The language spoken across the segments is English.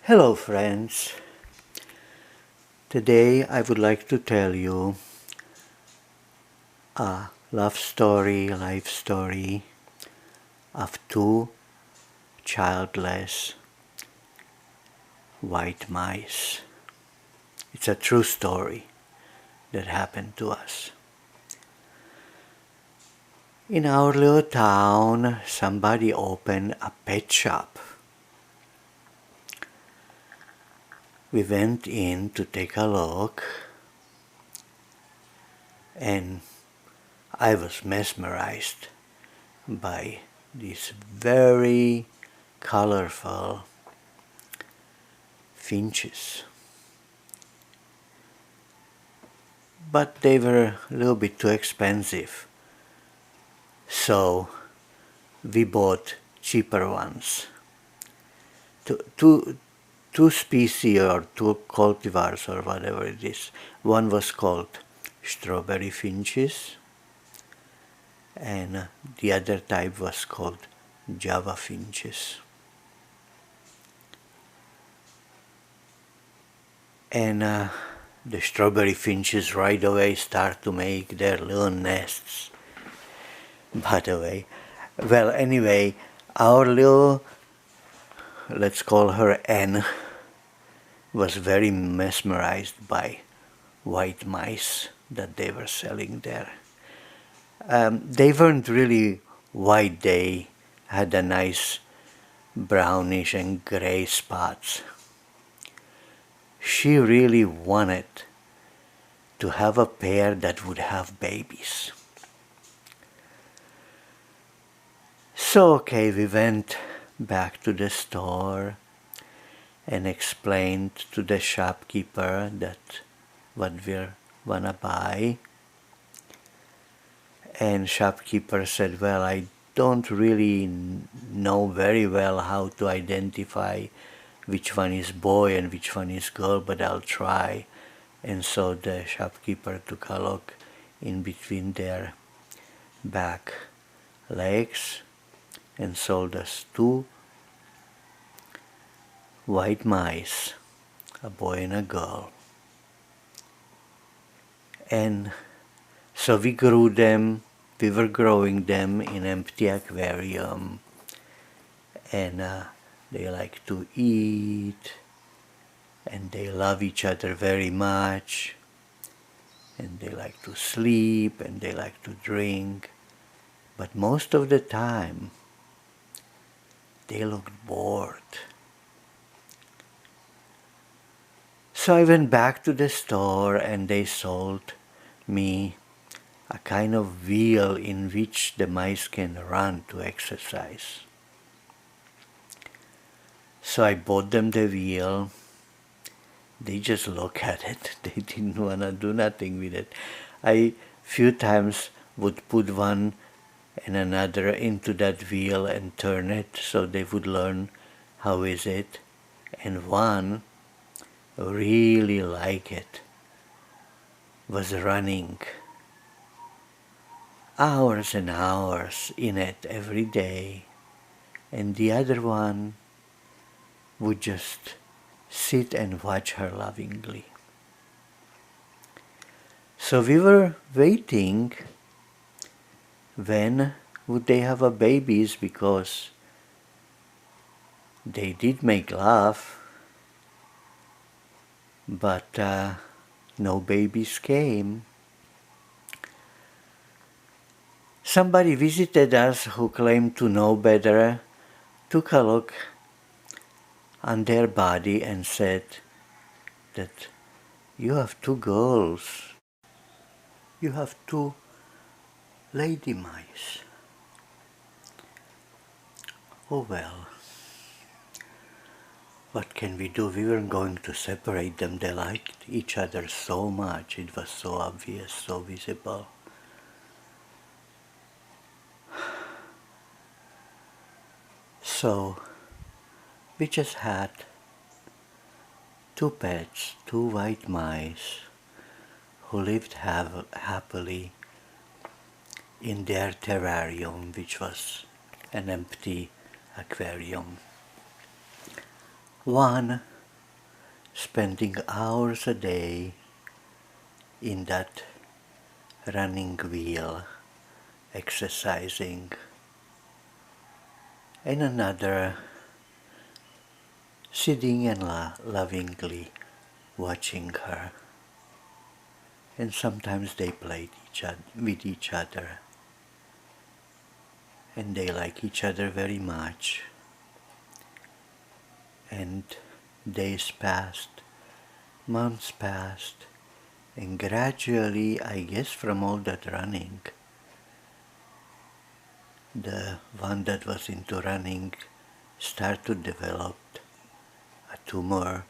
Hello friends, today I would like to tell you a love story, life story of two childless white mice. It's a true story that happened to us. In our little town, somebody opened a pet shop. We went in to take a look, and I was mesmerized by these very colorful finches. But they were a little bit too expensive, so we bought cheaper ones. Two species or two cultivars or whatever it is. One was called strawberry finches, and the other type was called Java finches. And the strawberry finches right away start to make their little nests. By the way, well, anyway, our little, let's call her Anne, was very mesmerized by white mice that they were selling there. They weren't really white, they had a nice brownish and gray spots. She really wanted to have a pair that would have babies. So, okay, we went back to the store and explained to the shopkeeper that what we wanna buy. And shopkeeper said, well, I don't really know very well how to identify which one is boy and which one is girl, but I'll try. And so the shopkeeper took a look in between their back legs and sold us two white mice, a boy and a girl. And so we grew them, we were growing them in empty aquarium, and they like to eat, and they love each other very much, and they like to sleep, and they like to drink, but most of the time they looked bored. So I went back to the store and they sold me a kind of wheel in which the mice can run to exercise. So I bought them the wheel. They just look at it. They didn't want to do nothing with it. I few times would put one and another into that wheel and turn it so they would learn how is it. And one really like it, was running hours and hours in it every day, and the other one would just sit and watch her lovingly. So we were waiting when would they have a babies, because they did make love, but no babies came. Somebody visited us who claimed to know better, took a look on their body and said that you have two girls, you have two lady mice. Oh well, what can we do? We weren't going to separate them. They liked each other so much. It was so obvious, so visible. So we just had two pets, two white mice, who lived happily in their terrarium, which was an empty aquarium. One spending hours a day in that running wheel, exercising, and another sitting and lovingly watching her. And sometimes they played with each other, and they like each other very much. And days passed, months passed, and gradually, I guess from all that running, the one that was into running started to develop a tumor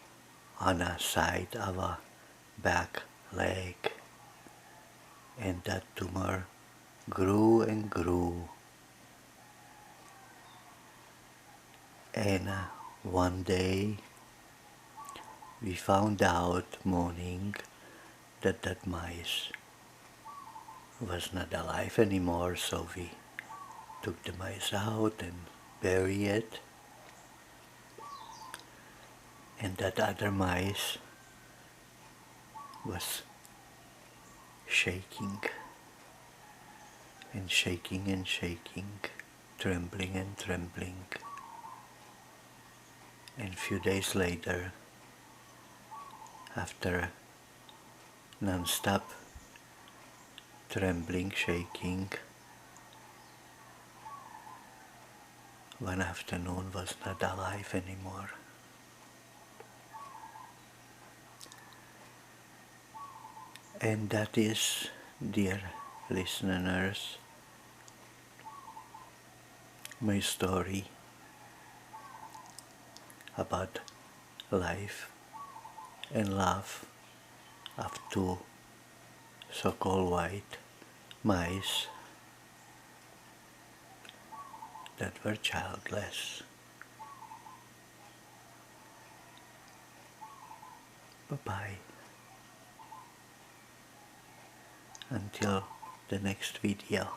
on a side of a back leg, and that tumor grew and grew, and one day we found out morning that that mice was not alive anymore, so we took the mice out and buried it, and that other mice was shaking and shaking and shaking, trembling and trembling. And a few days later, after non-stop trembling, shaking, one afternoon was not alive anymore. And that is, dear listeners, my story about life and love of two so-called white mice that were childless. Bye-bye. Until the next video.